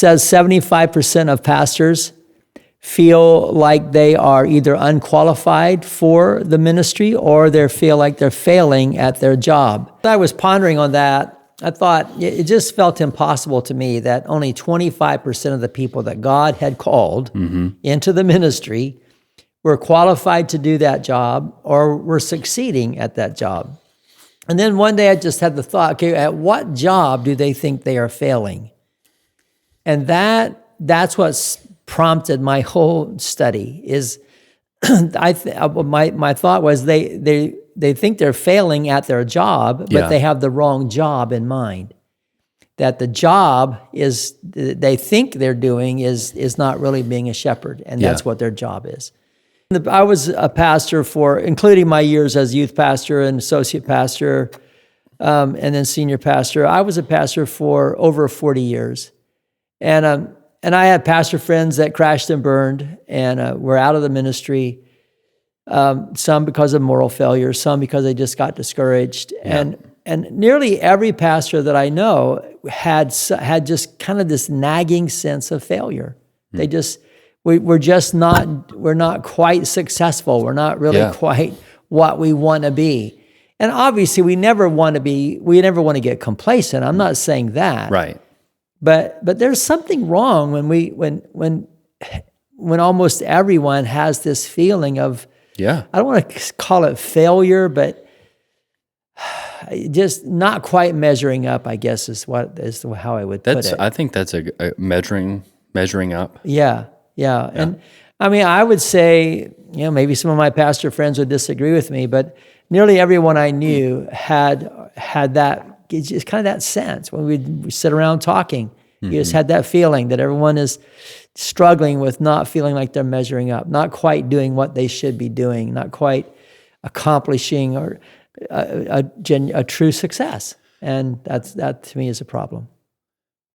says 75% of pastors feel like they are either unqualified for the ministry or they feel like they're failing at their job. I was pondering on that. I thought it just felt impossible to me that only 25% of the people that God had called into the ministry were qualified to do that job or were succeeding at that job. And then one day I just had the thought, okay, at what job do they think they are failing? And that's what's prompted my whole study is my thought was they think they're failing at their job, but they have the wrong job in mind. That the job is they think they're doing is not really being a shepherd, and that's what their job is. I was a pastor for, including my years as youth pastor and associate pastor, and then senior pastor. I was a pastor for over 40 years, and I had pastor friends that crashed and burned and were out of the ministry. Some because of moral failure, some because they just got discouraged, and nearly every pastor that I know had just kind of this nagging sense of failure. They just we're not quite successful. We're not really quite what we want to be. And obviously we never want to get complacent. I'm not saying that. Right. But there's something wrong when almost everyone has this feeling of, I don't want to call it failure, but just not quite measuring up, I guess is how I would put it. I think that's a measuring up. Yeah. And I mean, I would say, maybe some of my pastor friends would disagree with me, but nearly everyone I knew had that, just kind of that sense when we'd sit around talking. You just had that feeling that everyone is struggling with not feeling like they're measuring up, not quite doing what they should be doing, not quite accomplishing or a true success. And that to me is a problem.